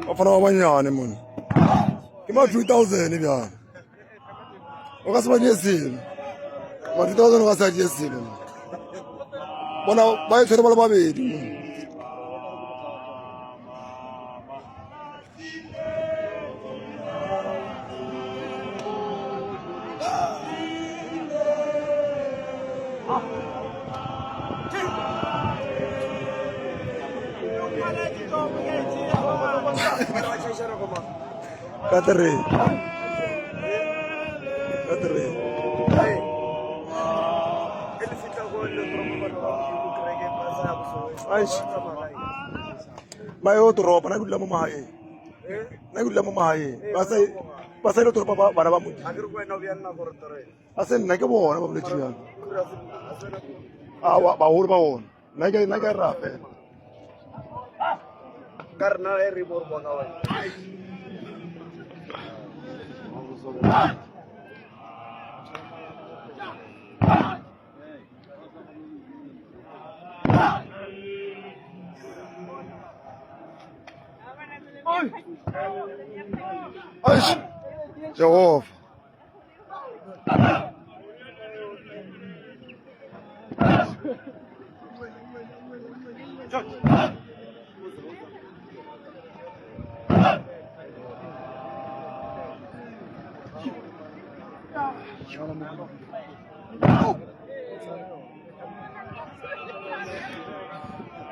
Wafana wabanyane muni. Kima 2000 bya. Wakasibanye sile. Wa 2000 wakasaje sile. Bona bayithere bala babedi muni. Kateri. Aish. Bayo to ropa na gudla mo mahaye. Na gudla mo mahaye. Basay lo to ropa para ba mo. Asen na ke bo na ba bule chiya. Ba hur ba won. Na ke rafe. Karna e ribor bona wa. Aish. Jawab.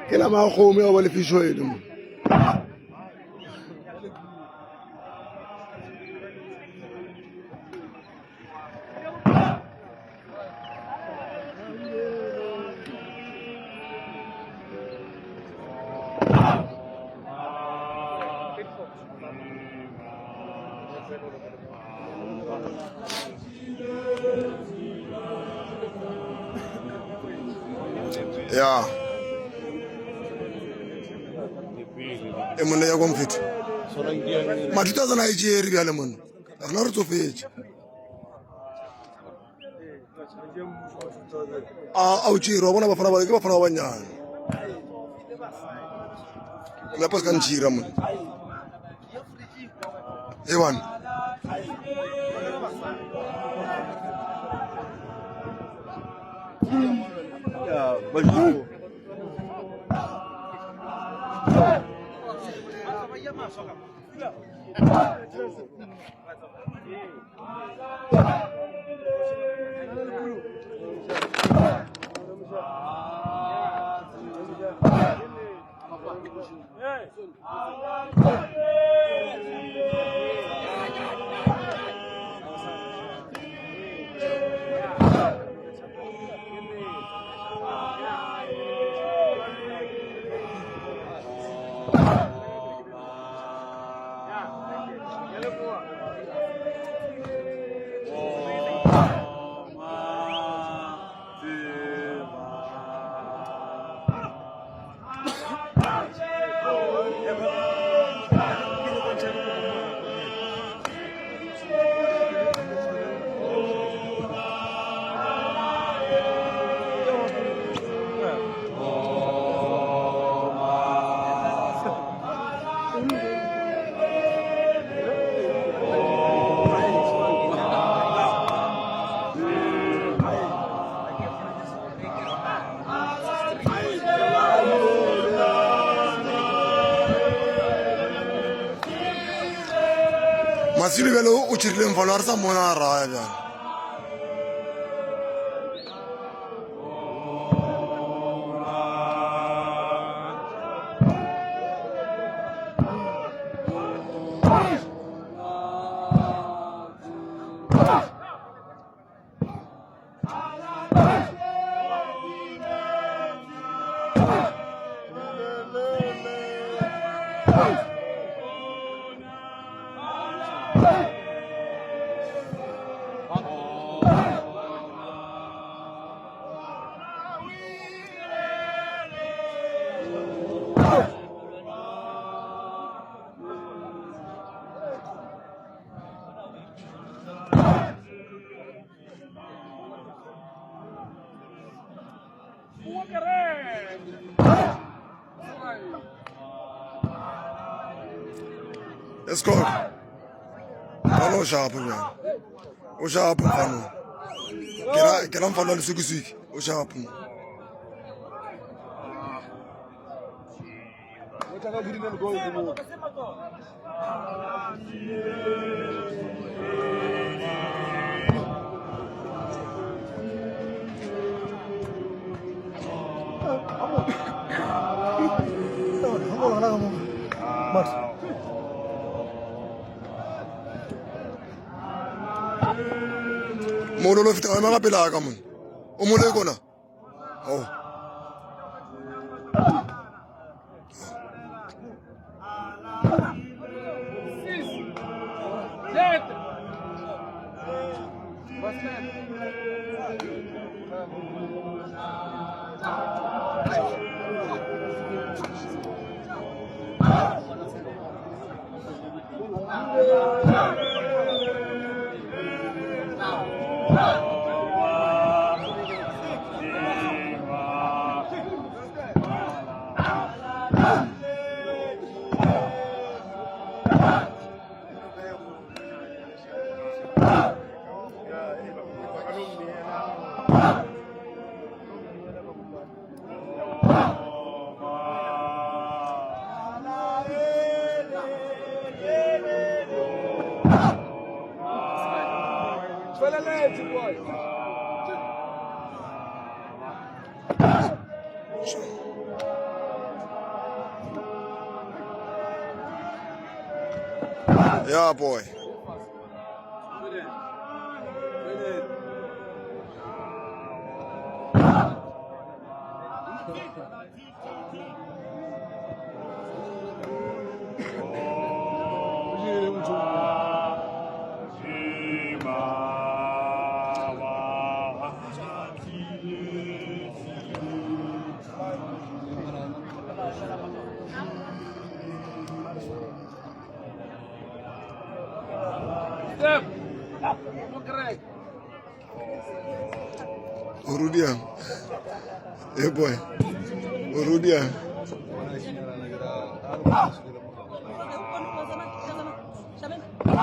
Kila ma khomi wala fi shoy dum. Yeah. Emune ya komfit. Ma 2000 Nigeria bya lemon. Arna ro tsofetse. Au tshiro bona bafana ba ke bafana ba banyana. La pas kan tshira mun. Ewan. Ya, baju. Masili velo uchirle mfalar sa mona raya bya. Let's go. Follow sharp again. O sharp follow. Get on follow the suki. O sharp. Molo lo fita mga pila ka mo. Umuloy ko na. Oh. Yeah, boy. Urudia. Yeah, boy. Urudia.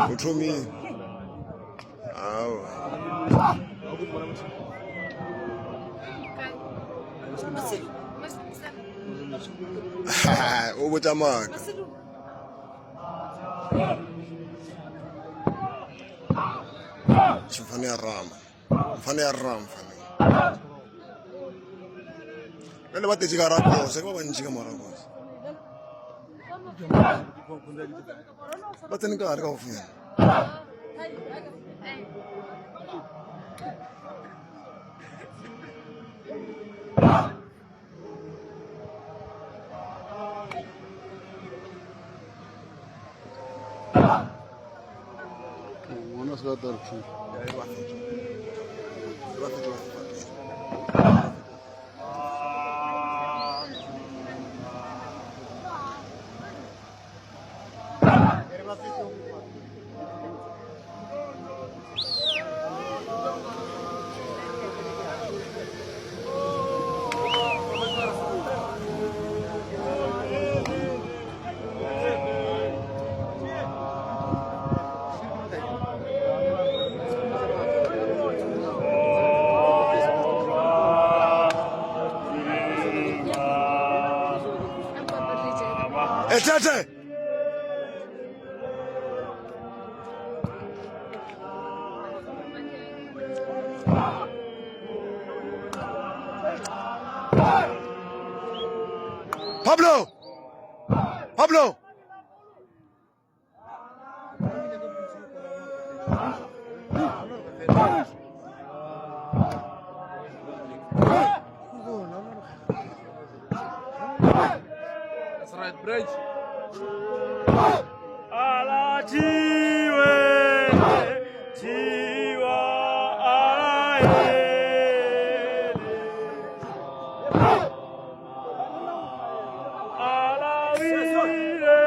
Control me. Over the mark. Mfani Aram. Nende bate chigara ko, se ko banchiga mara ko. Bate ni ka arka ofia. Unas gatas. Etete. Pablo. That's right, bridge. Ala jiwe, jiwa aye. Ala wile.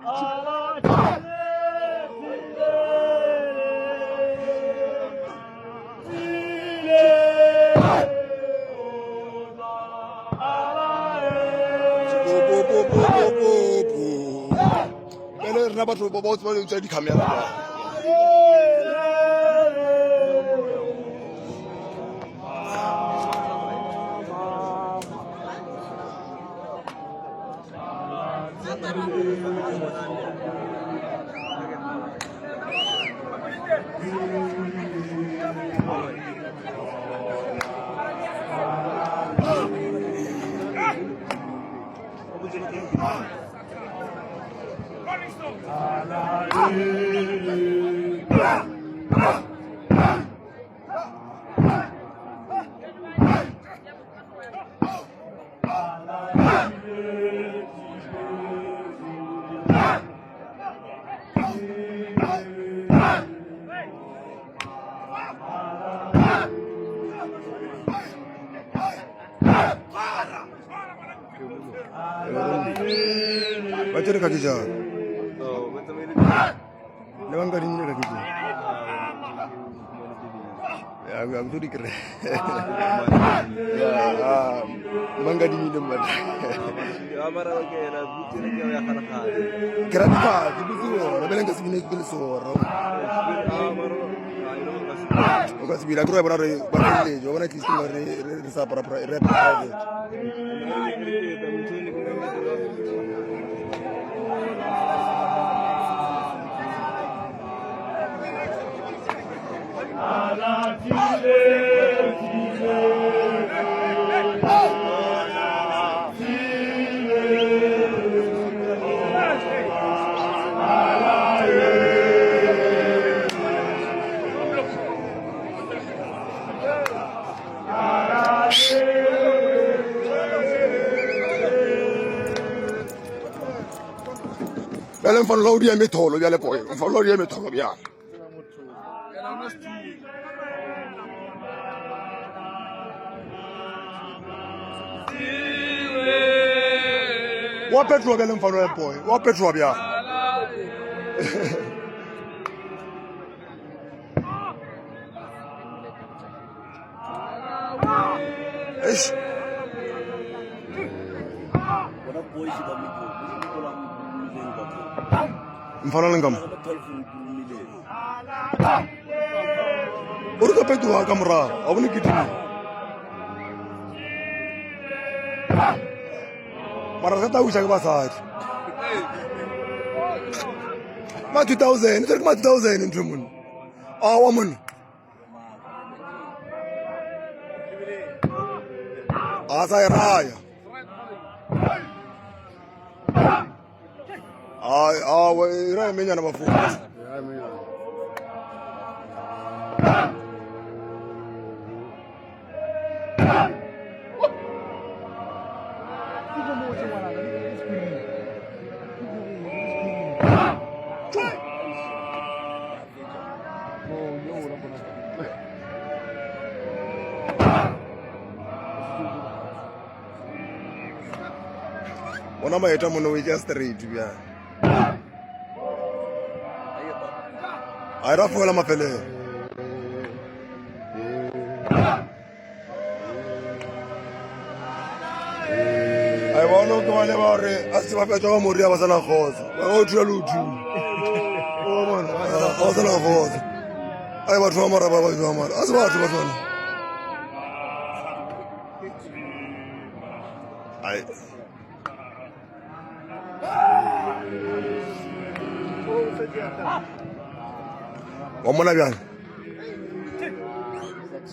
Ala jiwe. Bele rena batho ba botse ba le tsa di camera ba. Baca kaki jah. Lewat kali ni kaki jah. Ya, aku tu dikira. Ya, mangga di minum ada. Amara lagi ada butir dia yang kalah kalah. Kerana tu butir, lepas itu sini kita suar. Okas bila tu apa orang ni, jauh nak kisah ni rasa para rep. Belen fan lawdi ame tolo yale boy fan lawdi ame tolo ya wa petro belen fan lawdi boy wa petro ya eish wana boy shi da miko mfano ngam urga pe tu kamera avni kitni marasa tahu siya basaj ma 2000 ter ma 2000 intrumun awamun asa raya ira menya na mafuta. Ona maeta muno we just straight bia. Aira fola mapele. Ai bona ko vale ba re asiba pe twa mo ria ba sana khoza. Ba go thula lutu. O mona, o sana khoza. Ai ba thwa mara ba thwa mara. Asiba thwa thwa. Ai Wamona byan.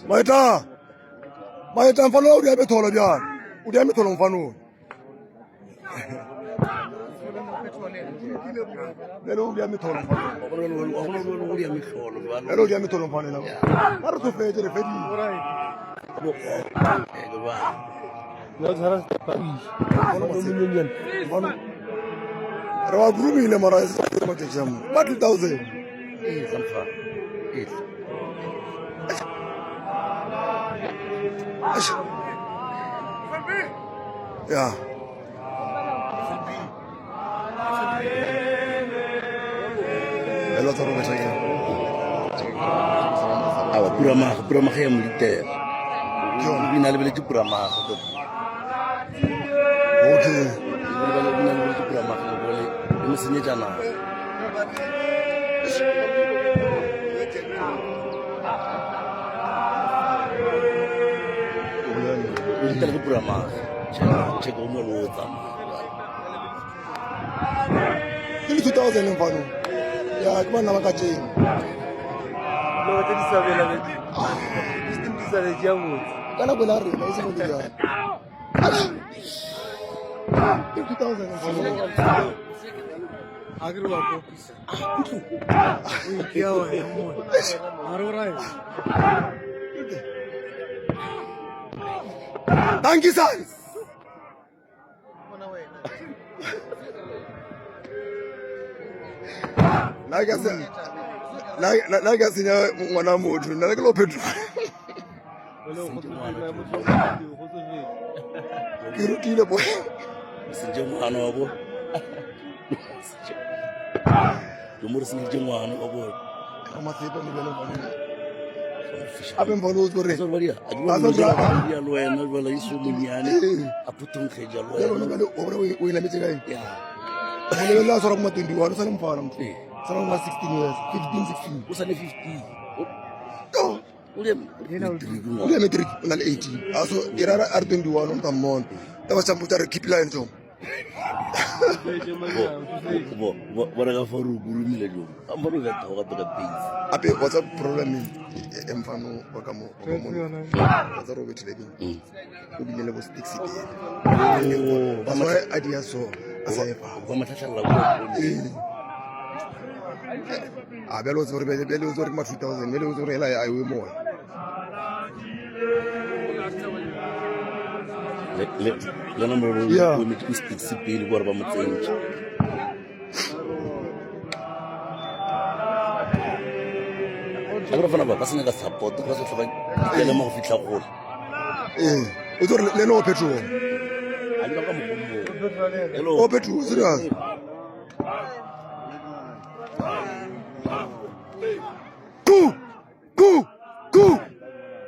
Maita mfano uri abetolo byan. Uri ametolo mfano. Lelo uri ametolo mfano. Lelo uri ametolo mfano na. Mara tu fete refedi. Lo zara tabi. Mfano. Rawa group ile mara sasa matecham. 2000. Zamfa. Ya. Elo toro mesaya. Awa pura kaya militer. John binale bele pura ma. Okay. Ke 2000 mfano. Ya ke bana ba ka tjena. No, te di sabela le. System di sa le jamu. Kana bona re ba se mo dia. 2000 mfano. Agri wa ko. Uy, kya wa hai mo. Maro raha hai. Danke san. Na ka senya ngwana motho nna ke lo phetho ke rutile bo senje ngwana wa bo yo mo re senje ngwana wa bo ka masepa le bele bana ape mfano o tsore so badia a dilo ya lo wena bala iso monyane a putong kgeja lo le bona o re o ila metse kae ya le le la sora mo 21 o sa le mfana mfo sa mo 16 years 15 16 o sa ne 50 oh o le o le matric o na le 18 aso irara r21 on tamon ta ba champuta re keep line jo bo re ka fa ru gurumile jo amaro ga ta ga base ape what's up problem emfano wa ka mo wa tsa robert lebe o binele bo stick city ba mo idea so asefa ba mathatla go a belo tsore belo tsore ma 2000 belo tsore hela ya ayo mo le number Yeah. we meet stick sipili gore ba motsenje agora fana ba sene ka support ka se tlhoba ke le mo go fitla gole o tsore le no petrol a di ba ka mo hello o petrol serious Ku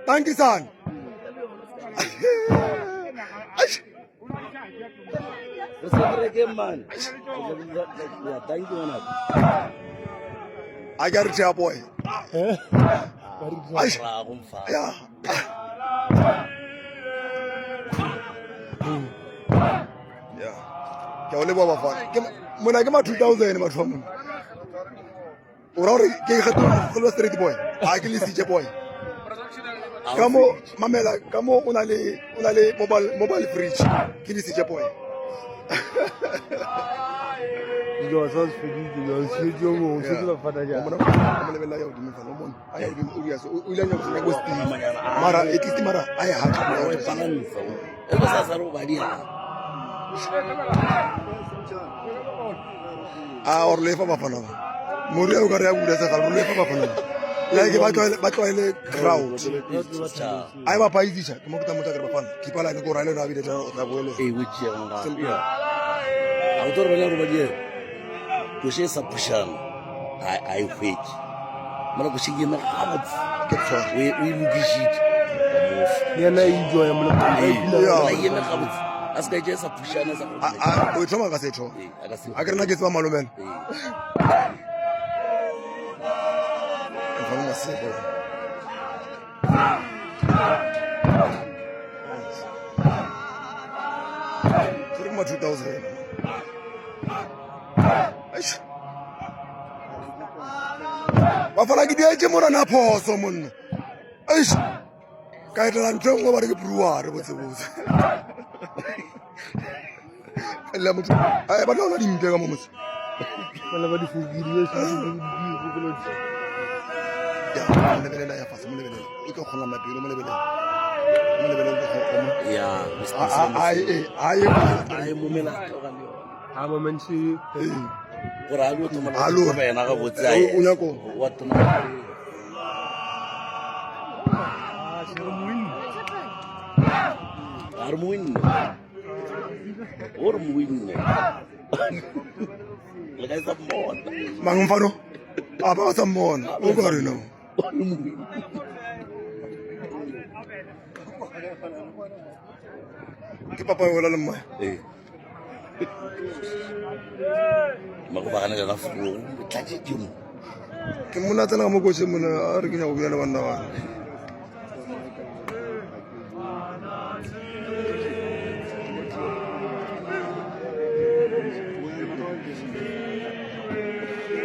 Danke san man ya thank you man I got it here boy Ai ra go mfa ya ya ke o le ba fa ke mona ke ma 2000 batho ba mo o ra re ke kgetho street boy a ke le sije boy kamo mamela kamo una le mobile fridge ke le sije boy Dilo sa se fedi dilo se jo mo se la fata ja. mo le bela ya o dimi fa no mon ai o dimi o ya so o ile nya go go sti mara e ke mara ai ha ka o e panganisa e ba sa ro ba dia a or le fa ba fana mori o ka re a bula sa ka le fa ba fana la ke ba tloile crowd ai ba pa izisha ke mo ke tamuta ka ba fana ke pala ke go ra le na bile o tla boele e witsi ya nga a o toro bana go ba dia go she sa pushana ai hwetsi mara go shige na habot ke tswa we lugishit Yana enjoy mo la yena habot aska je sa pushana sa a o thoma ka setho a ke rena ke tswa malomela Vamos assim, pô. Por uma 2000. Ba fala ke dia je mora na phoso monna. Eish. Ka etla ntlo ba re ke brewer botse botse. Ela motho. Ai ba tla di mphe ka mo motse. Bala ba di fugile se di ko lo. Ya, mo lebelela ya fasa mo lebelela. O tlo kgona mapelo mo lebelela. Mo lebelela go kgona. ya ai mo mela ka le Ha mo mentsi gore a lo toma Alo. ba yena ga botse ai O nyako. wa tona ar mo win or mo win le ga sa mo Mang mfano. Aba sa mona. O ka re no. or mo win Ke papa o la le mma. Makubahana ka fulo, tlaje dimo. Ke mona tsena mo coach mona a re ke nya go bua le banna ba.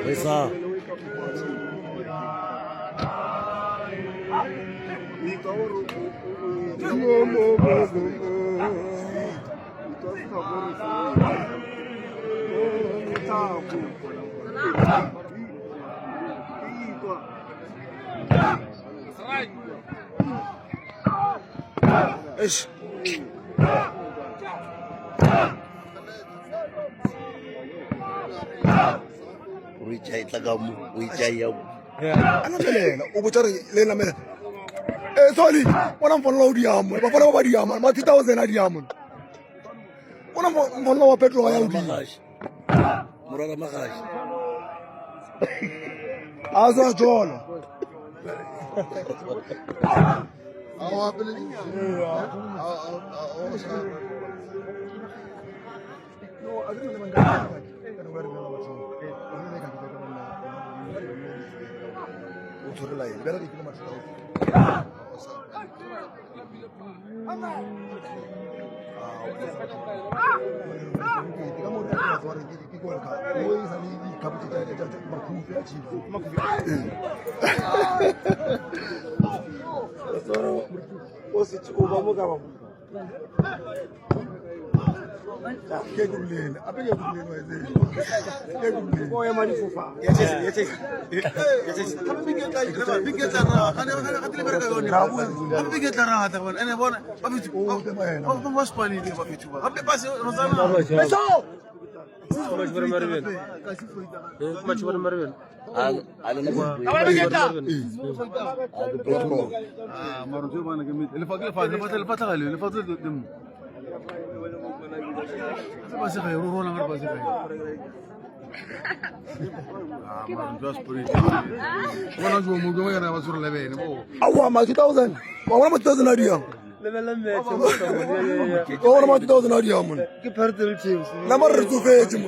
Resa. Eish. Uichai tagamu, uichai yau. Ana melela o botsa re le nna mela. Sorry, bona mfono lo diamo, ba fona ba diamo, ma 2000 a diamo. Bona mfono wa petrol ya udi. Murala magashi. Asa jola. Awa ma 2000. Wa ma 2000 a diamo. Wa ma 2000 a diamo. Ke perdel teams. Na ma re tsofetse mo.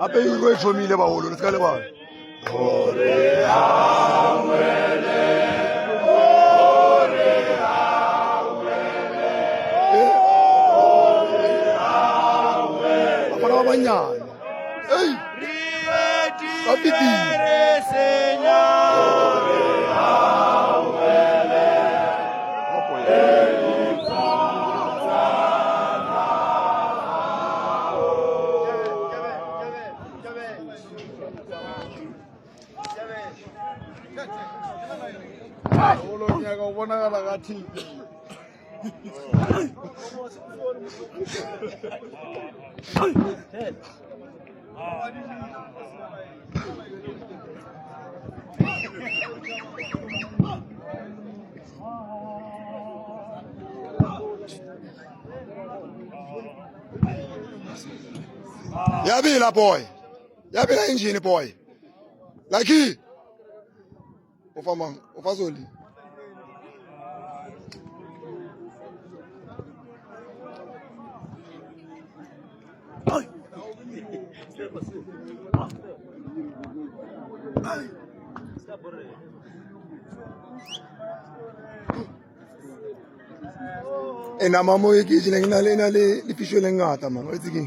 Ape e go e tlhomile bagolo le se ka le bana bafana ba banyane ei ka pitile Yabila boy. Yabila engine boy. Lucky. Ufazoli. Ena mamo e ke jine na le fisho le ngata man. O itse ke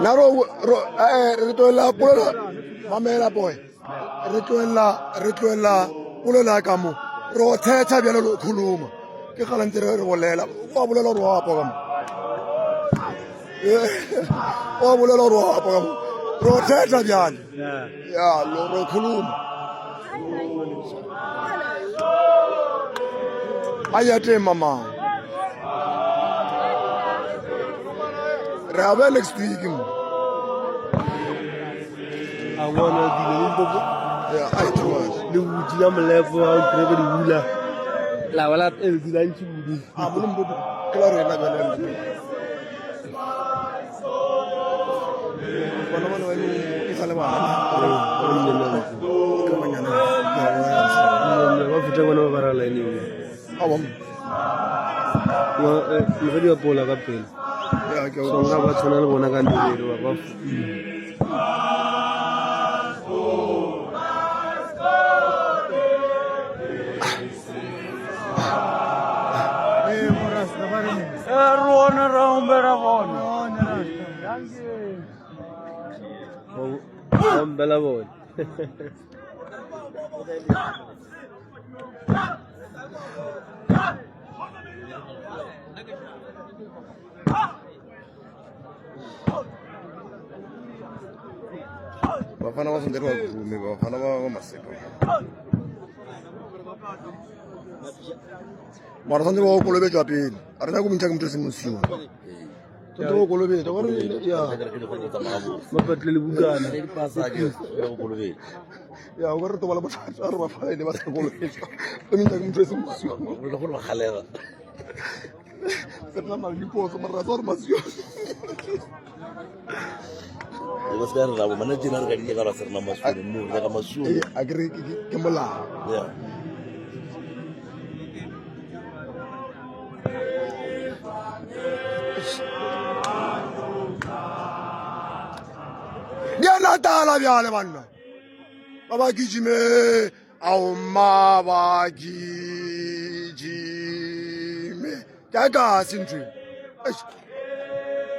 Naro re tloela pulo mamela boy re tloela pulo la ka mo ro thetha bjalo lo khuluma ke gala ntse re bolela o bolela ro apa ka mo o bolela ro apa ka mo ro thetha bjalo ya ro khuluma ayate mama Rabe next week. I wanna do the Limpopo. Yeah, I trust. The Wujam level, I'll never do Wula. La Wala, el Dilanchi. I'm Limpopo. Claro, na bele. Bueno, isale ba. Kamanyana. Wa fita bona ba barala ni. Awam. Wa video pola ka pele. Ya ke So nga ba tshwana le bona ka ndibelo ba ba. Rona rombera bona. Rombera bona. Bafana ba sondela ba gumi bafana ba maseka. Mara sande ba kolobe jwa pele. A rena go mintha ke motho se mosiwa. Toto kolobe to ba re ya. Mapatlele bukana. Ya go re to ba le botlhatsa re ba faile ba se kolobe. Ke mintha ke motho se mosiwa. Re go ba khalela. Se nna ma di poso mara tswa re masiwa. It was better than when I didn't get a certain number of moves like I'm a shoe. I agree ke molao. Yeah. Dia natala bjale banna. Ba ba gijime ao ma ba gijime. Ka ka sintwe.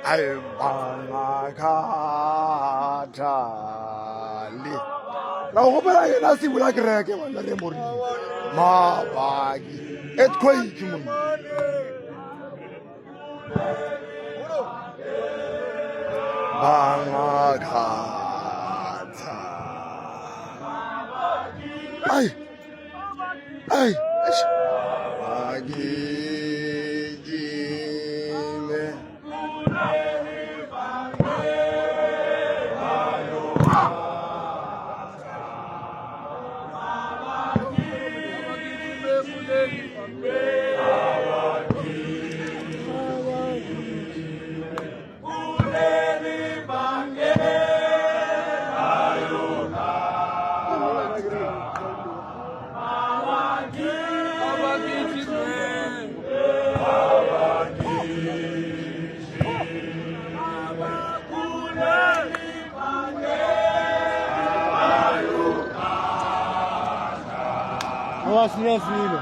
Ai banga khathali. La go bela yena se bula kereke bana re mori. Ma ba gi. Earthquake mo. bangakhatha ay agijime Awasinasile.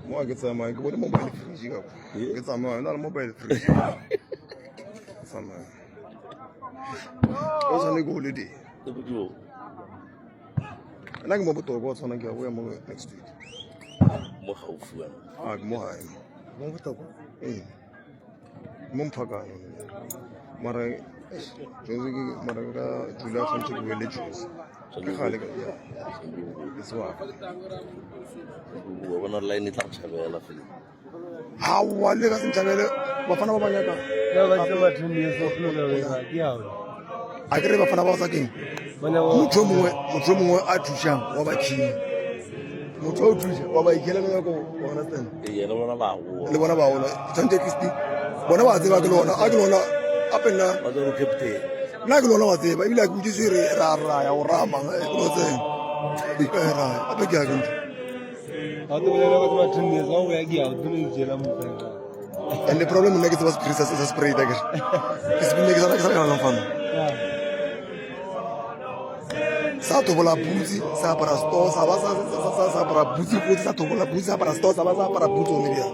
Moi, I get some money. Go to mobile free. You go. Get some money. Not a mobile free. Some money. What's on the go today? I like more to what's on the go. Where am I next week? More hopeful. More high. Mo to ko. Mumpaka. Mara. Mara Julia from the religions. It's what. We're not line it up. How one leg in Chavela, Bafana Bayaka. I get a Bafana Basakin. Mutumu Atusham, Wabaki. Mutu, Wabaki, understand? The one about Sunday Christi. One of us, Agona, up and down. Nagolona was there, but you like we just Rara or Rama. I beg you. And the problem is was Christmas is a spray dagger. It's been like a fun. Satobola Buzi, Sapara Store, Sapara Buzi, Satobola Buzi, Sapara Store, Sapara Buzo Media.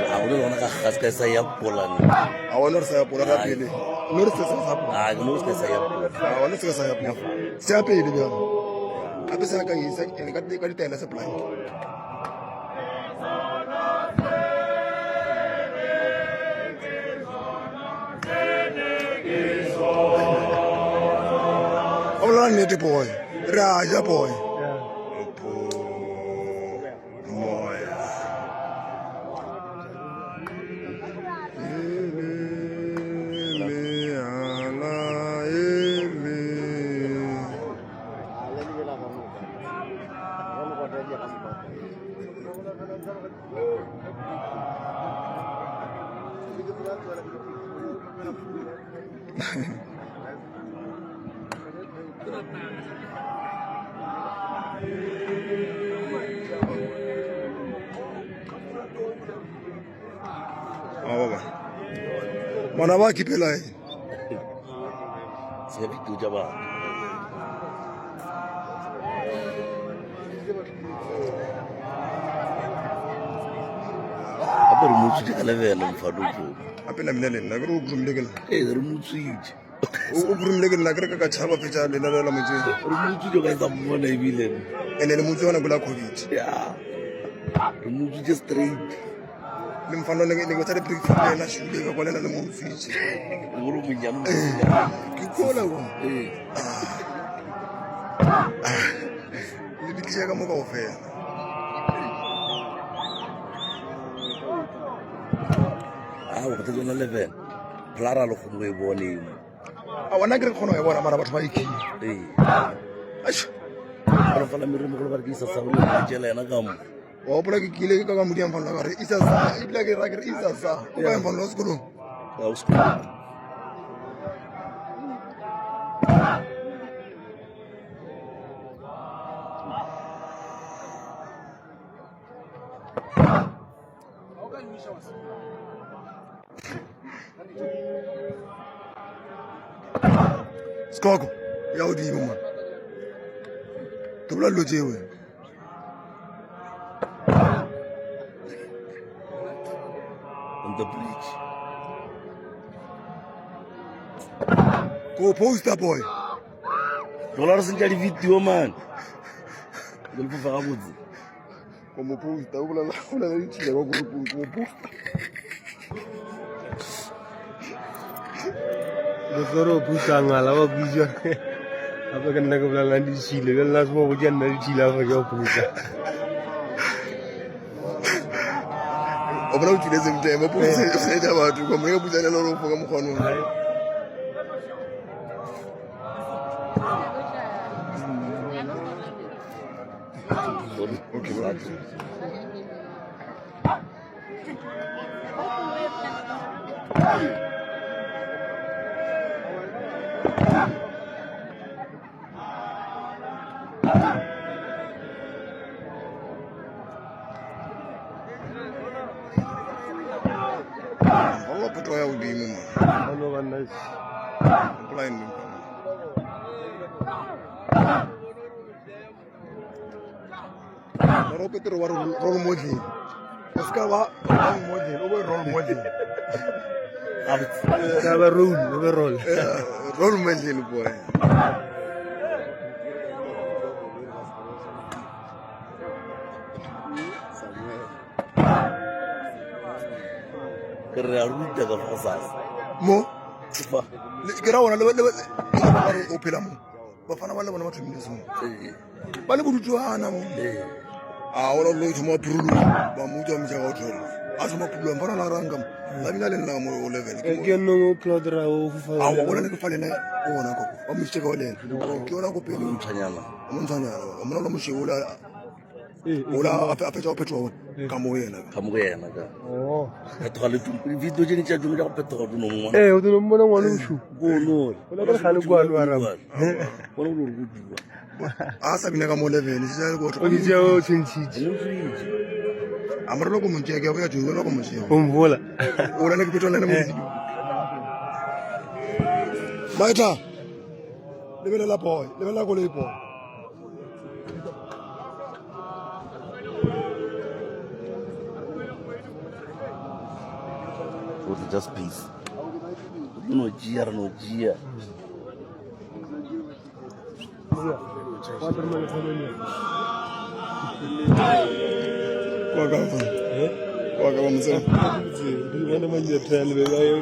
I don't know how to say Poland. I want to say Poland. I want to say Siapa ini dia? Apa saya akan isek? Ini kan dia tanya supply. Orang ni boy, Raja boy. Mana baki pelai. Saya itu jawab. Apa rumus dia kalau velam faduku. Apa nama dia? Nagaru ubrum legal. Rumus itu. Ubrum legal nagara kacau apa pecah lena dalam itu. Rumus itu kan semua naik bilen. Ini rumus itu anak gula covid. Ya. Rumus itu straight. le mfano ne go tsare brick fa na shule ka kolela le mo fiche Ngolo munyano. ke kola wa le dikisha ka mo ka ofela O ka tsona level. Plara lo go mo e bone. a wana ke re khono ya bona mara batho ba ikhi ash Re fa la mere mo go ba ke isa sa go le tjela yana ka mo. wa opela ke kile ka modi am fana ka re isa sa e bila ke ra ke re isa sa o ba em fana sekolo Ya o sko. skoko ya o di mo man tobla lo jewe On the bridge. go poster boy Dollar se di video man. Go le fa ga botse. go mo poster o bola la ditšhile go mo poster Botoro pusa ngala wa bijwa. Apa kan nak belalang di sini, kan las mau hujan dari sini apa kau pusa. o bola o tile se mte mo poster se ja batho go mo e butsana lo ro foka mo khono okay bro Allah puto ya udimo man Ano kan nas? plan ni Ro Petro war role model Oscar wa role model o role model Kaba roll. role model boy Ke re a ruta ka fa sa. mo Fa. ke ra ona le o phela mo ba fana ba le bona ba thomile so ba le bodutswana mo a ona lo thoma prulo ba mo tswa mja go thola a thoma prulo ba na ranga la bina le nna mo o level Ke no plodra o a fufa. wa bona le ka falena ona ko ba mo tsheka ole ke ona ko pele Mthanyana. mo ntshanya mo na mo sheola ola a petsa o petro ka mo yena Ka mo yena ka. Oh. Ka tloga le video tse di tsa dingwe tsa go petoga di nongwa. O tu nombona ngwana o shu. Go no. Ola ka khale kwa lo arama. Bona go go diwa. a sa bina ka mo level se ja go O di tseo tshintshi. Le free. amara lo ko mo tsheka ya go ya jo lo ko mo tsheka O mvola. ola ne ke petro le mo video maita lebelela boy lebelela go le boy It was just peace. No gia, no gia. kwa ka ba mo tsena Di mana manja trail be ayo.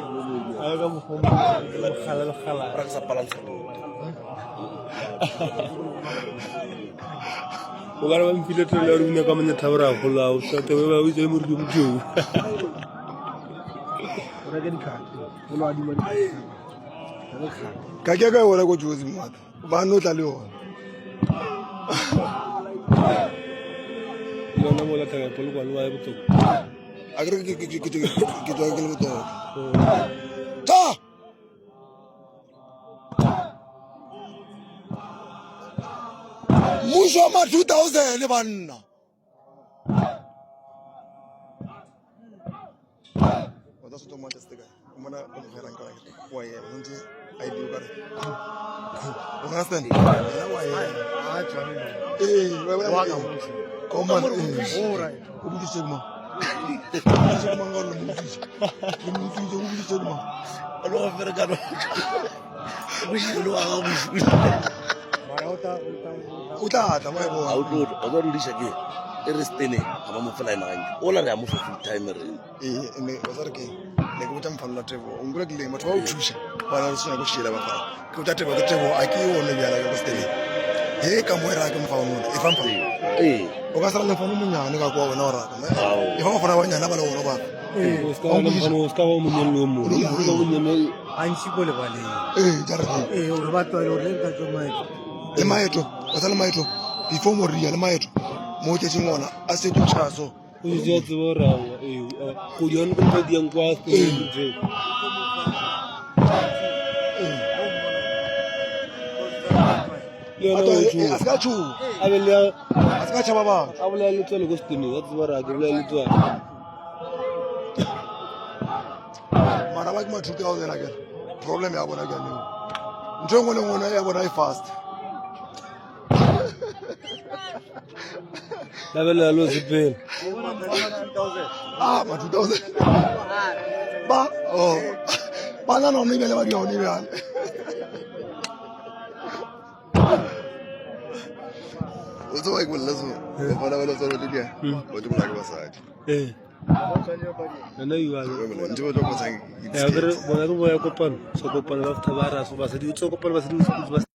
Aga mo khala. Ra sa balance. O gara ba mpile trailer una ka manya thabra go la o sa te ba o itse mo ri mo tjou. Ora ke dikhatsi. O lo adima di. ka ke ka wala go jozi mata ba no tla le ona Yona mo la thaga polo kwa lo ba botso. a ke ke tswa ke le to ta musho ma 2000 banna wata su to Manchester guy kuma na ko khairan ka waye mun je ai biyu kare ko understand Ah, chani. waka koma Alright. ko mu segma segma ngalo mu segma Alo fere ka no. Bushilo a go bushilo. Mara ota. o tla ta mo e bo Auto, o do di shake. e re stene ga ba mo fela ena ganke ola re a mo fa full time re ene wa sa re ke ne ke botsa mfano la tebo o ngula ke le batho ba o thusa ba na se go shela ba fa ke botsa tebo ke tebo a ke yone bjala ka stele he ka mo ra ke mfa o nona e fa mfa o ka sala le fa mo nyane ka kwa wena o ra e fa mo fana ba nyana ba le ona ba Oscar wa monyane mo a ntshiko le baleng jara o re batho le re ka tsoma le maeto o sa le maeto before mo ria le maeto mo ke tseng ona a se tu chaso o je tsebo ra go di on go di yang kwa se a ska chu a be le a ska cha baba a bolela le tselo go stene ya tsebo ra ke bolela le tswa mara ba ke mathuka o dela ke problem ya bona ke ne ntho engwe le ngwana ya bona e fast la be le lo zipela ma 2000 ba ba na no ne bele ba di oni bjale o tso ba ke bolela so ba bona ba lo tsolo le dia o tlo bona ke basadi nana iwa ntse ba tlo go tsang ya re bona re boya kopano so kopano ba fta ba ra so ba se di tso kopano ba se di